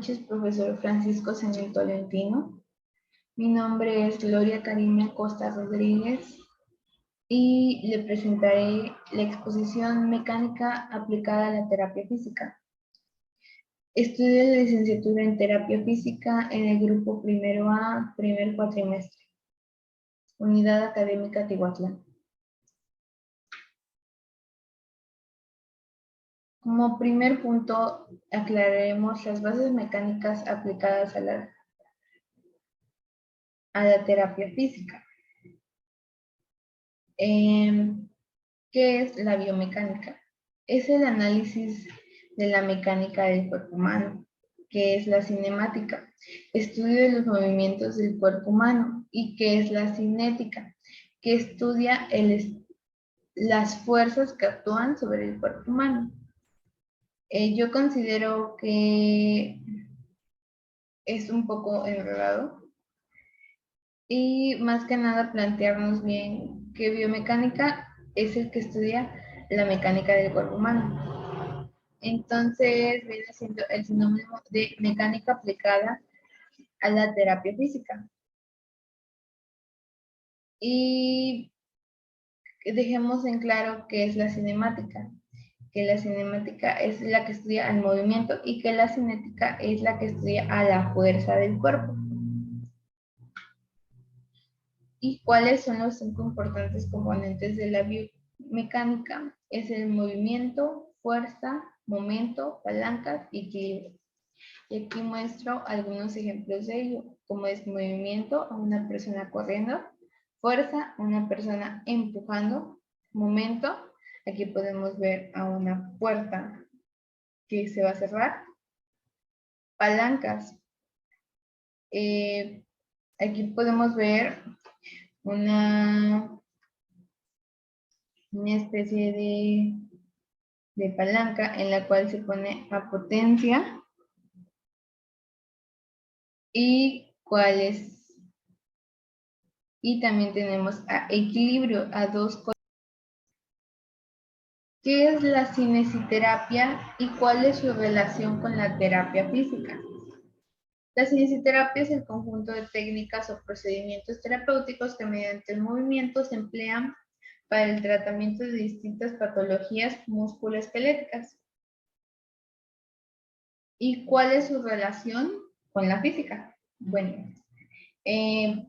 noches, profesor Francisco Señor Tolentino. Mi nombre es Gloria Karina Costa Rodríguez y le presentaré la exposición Mecánica aplicada a la terapia física. Estudio la licenciatura en terapia física en el grupo primero A, primer cuatrimestre, Unidad Académica Tihuatlán. Como primer punto, aclararemos las bases mecánicas aplicadas a la terapia física. ¿Qué es la biomecánica? Es el análisis de la mecánica del cuerpo humano. ¿Qué es la cinemática? Estudio de los movimientos del cuerpo humano. ¿Y qué es la cinética? Que estudia las fuerzas que actúan sobre el cuerpo humano. Yo considero que es un poco enredado y más que nada plantearnos bien que biomecánica es el que estudia la mecánica del cuerpo humano. Entonces viene siendo el sinónimo de mecánica aplicada a la terapia física. Y dejemos en claro qué es la cinemática, que la cinemática es la que estudia el movimiento y que la cinética es la que estudia a la fuerza del cuerpo. ¿Y cuáles son los 5 importantes componentes de la biomecánica? Es el movimiento, fuerza, momento, palancas y equilibrio. Y aquí muestro algunos ejemplos de ello, como es movimiento a una persona corriendo, fuerza a una persona empujando, momento, aquí podemos ver a una puerta que se va a cerrar, palancas, aquí podemos ver una especie de palanca en la cual se pone a potencia y y también tenemos a equilibrio, a dos cosas. ¿Qué es la cinesiterapia y cuál es su relación con la terapia física? La cinesiterapia es el conjunto de técnicas o procedimientos terapéuticos que mediante el movimiento se emplean para el tratamiento de distintas patologías musculoesqueléticas. ¿Y cuál es su relación con la física? Bueno,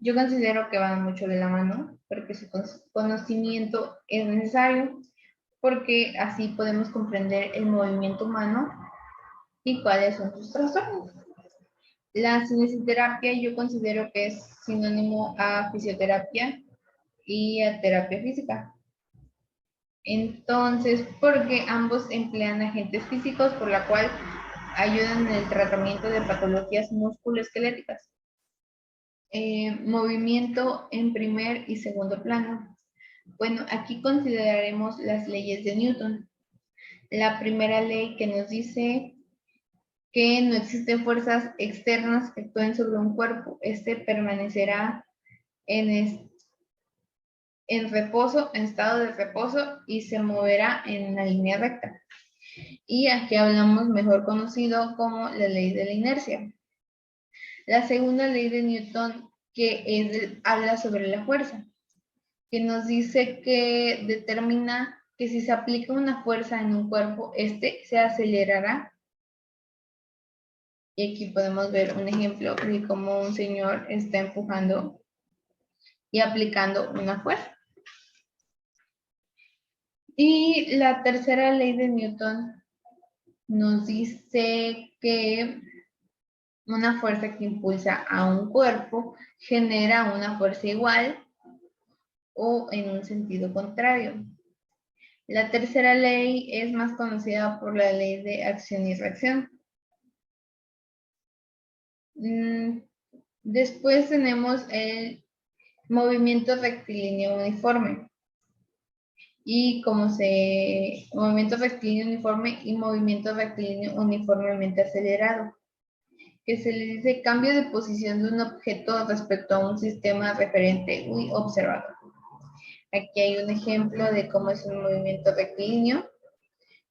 yo considero que van mucho de la mano, porque su conocimiento es necesario, porque así podemos comprender el movimiento humano y cuáles son sus trastornos. La cinesiterapia yo considero que es sinónimo a fisioterapia y a terapia física. Entonces, porque ambos emplean agentes físicos por la cual ayudan en el tratamiento de patologías musculoesqueléticas. Movimiento en primer y segundo plano. Bueno, aquí consideraremos las leyes de Newton. La primera ley que nos dice que no existen fuerzas externas que actúen sobre un cuerpo. Este permanecerá en reposo, en estado de reposo y se moverá en una línea recta. Y aquí hablamos mejor conocido como la ley de la inercia. La segunda ley de Newton que habla sobre la fuerza, que nos dice que determina que si se aplica una fuerza en un cuerpo, este se acelerará. Y aquí podemos ver un ejemplo de cómo un señor está empujando y aplicando una fuerza. Y la tercera ley de Newton nos dice que una fuerza que impulsa a un cuerpo genera una fuerza igual o en un sentido contrario. La tercera ley es más conocida por la ley de acción y reacción. Después tenemos el movimiento rectilíneo uniforme. Y movimiento rectilíneo uniforme y movimiento rectilíneo uniformemente acelerado, que se le dice cambio de posición de un objeto respecto a un sistema referente y observador. Aquí hay un ejemplo de cómo es un movimiento rectilíneo,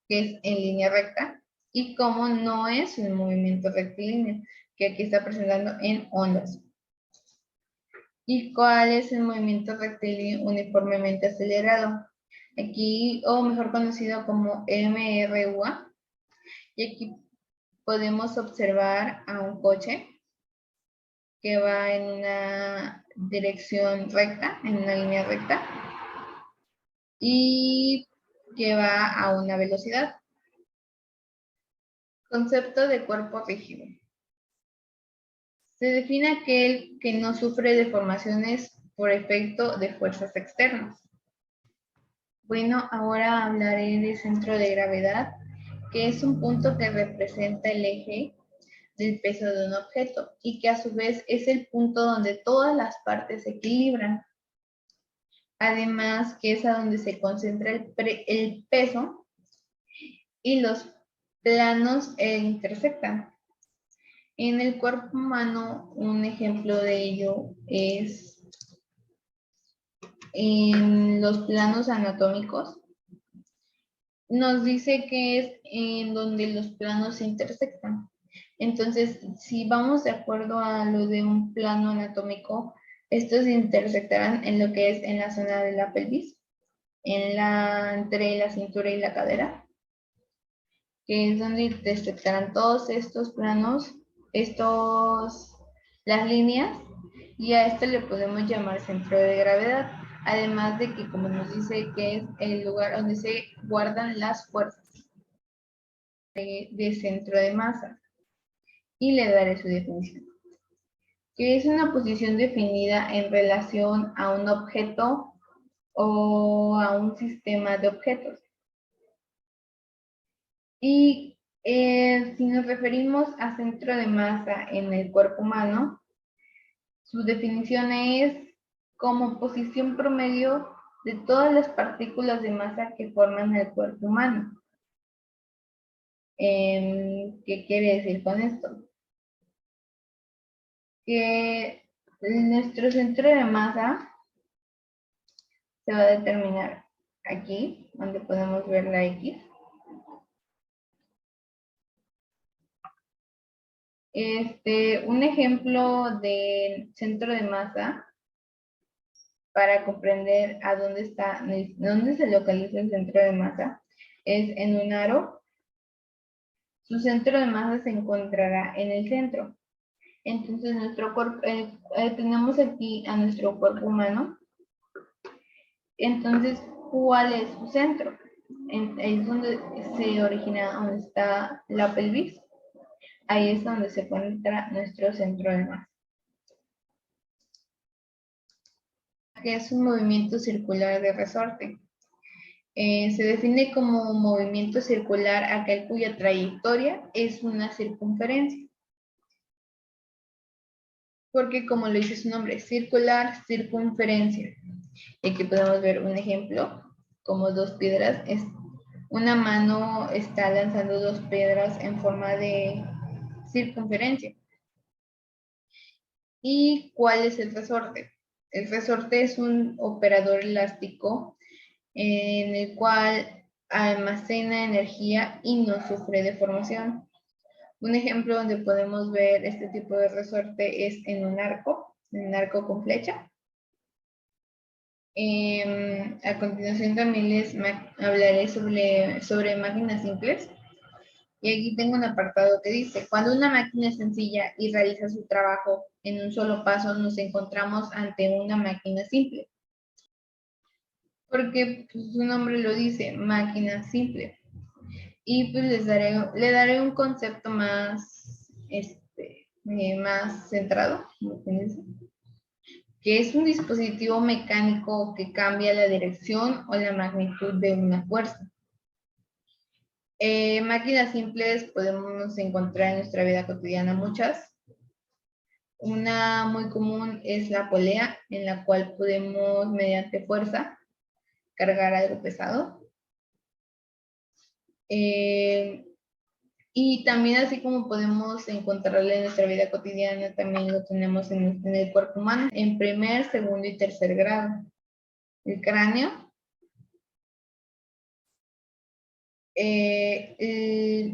que es en línea recta, y cómo no es un movimiento rectilíneo, que aquí está presentando en ondas. ¿Y cuál es el movimiento rectilíneo uniformemente acelerado? Aquí, o mejor conocido como MRUA, y aquí podemos observar a un coche que va en una dirección recta, en una línea recta, y que va a una velocidad. Concepto de cuerpo rígido. Se define aquel que no sufre deformaciones por efecto de fuerzas externas. Bueno, ahora hablaré de centro de gravedad, que es un punto que representa el eje del peso de un objeto y que a su vez es el punto donde todas las partes se equilibran. Además, que es a donde se concentra el peso y los planos intersectan. En el cuerpo humano, un ejemplo de ello es en los planos anatómicos. Nos dice que es en donde los planos se intersectan. Entonces, si vamos de acuerdo a lo de un plano anatómico, estos se intersectarán en lo que es en la zona de la pelvis, entre la cintura y la cadera, que es donde intersectarán todos estos planos, las líneas, y a esto le podemos llamar centro de gravedad, además de que, como nos dice, que es el lugar donde se guardan las fuerzas de centro de masa, y le daré su definición, que es una posición definida en relación a un objeto o a un sistema de objetos. Y si nos referimos a centro de masa en el cuerpo humano, su definición es como posición promedio de todas las partículas de masa que forman el cuerpo humano. ¿Qué quiere decir con esto? Que nuestro centro de masa se va a determinar aquí, donde podemos ver la X. Un ejemplo de centro de masa para comprender a dónde se localiza el centro de masa es en un aro. Su centro de masa se encontrará en el centro. Entonces, nuestro cuerpo, tenemos aquí a nuestro cuerpo humano. Entonces, ¿cuál es su centro? Es donde se origina, donde está la pelvis. Ahí es donde se encuentra nuestro centro de masa. Que es un movimiento circular de resorte. Se define como un movimiento circular aquel cuya trayectoria es una circunferencia. Porque como lo dice su nombre, circular, circunferencia. Y aquí podemos ver un ejemplo, como dos piedras. Una mano está lanzando dos piedras en forma de circunferencia. ¿Y cuál es el resorte? El resorte es un operador elástico en el cual almacena energía y no sufre deformación. Un ejemplo donde podemos ver este tipo de resorte es en un arco con flecha. A continuación también les hablaré sobre máquinas simples. Y aquí tengo un apartado que dice, cuando una máquina es sencilla y realiza su trabajo en un solo paso, nos encontramos ante una máquina simple. Porque pues, su nombre lo dice, máquina simple. Y pues le daré un concepto más, más centrado, que es un dispositivo mecánico que cambia la dirección o la magnitud de una fuerza. Máquinas simples podemos encontrar en nuestra vida cotidiana muchas. Una muy común es la polea, en la cual podemos, mediante fuerza, cargar algo pesado. Y también así como podemos encontrarlo en nuestra vida cotidiana, también lo tenemos en el cuerpo humano, en primer, segundo y tercer grado. El cráneo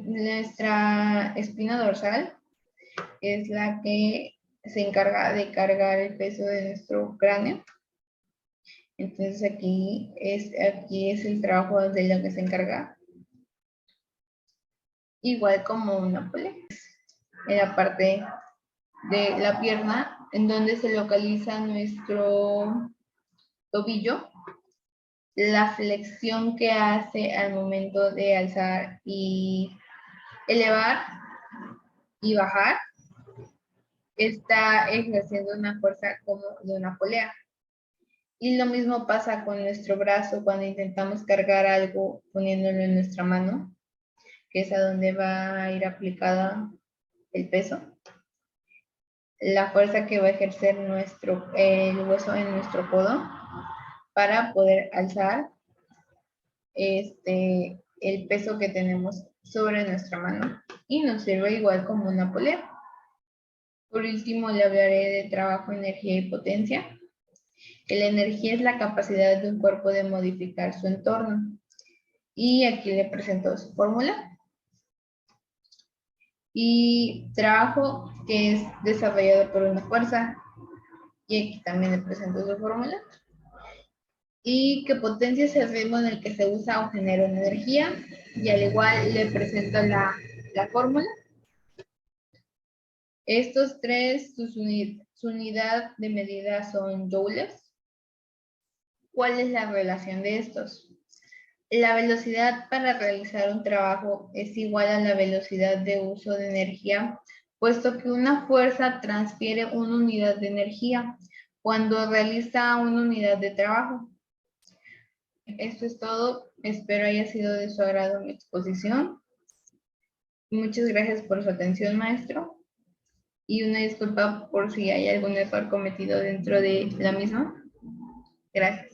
Nuestra espina dorsal es la que se encarga de cargar el peso de nuestro cráneo. Entonces aquí es el trabajo de lo que se encarga. Igual como una polea. En la parte de la pierna, en donde se localiza nuestro tobillo, la flexión que hace al momento de alzar y elevar y bajar, está ejerciendo una fuerza como de una polea. Y lo mismo pasa con nuestro brazo cuando intentamos cargar algo poniéndolo en nuestra mano, que es a donde va a ir aplicada el peso. La fuerza que va a ejercer el hueso en nuestro codo para poder alzar el peso que tenemos sobre nuestra mano y nos sirve igual como una polea. Por último, le hablaré de trabajo, energía y potencia. Que la energía es la capacidad de un cuerpo de modificar su entorno. Y aquí le presento su fórmula. Y trabajo, que es desarrollado por una fuerza. Y aquí también le presento su fórmula. Y que potencia es el ritmo en el que se usa o genera una energía. Y al igual le presento la fórmula. Estos tres, su unidad de medida son joules. ¿Cuál es la relación de estos? La velocidad para realizar un trabajo es igual a la velocidad de uso de energía, puesto que una fuerza transfiere una unidad de energía cuando realiza una unidad de trabajo. Esto es todo. Espero haya sido de su agrado mi exposición. Muchas gracias por su atención, maestro. Y una disculpa por si hay algún error cometido dentro de la misma. Gracias.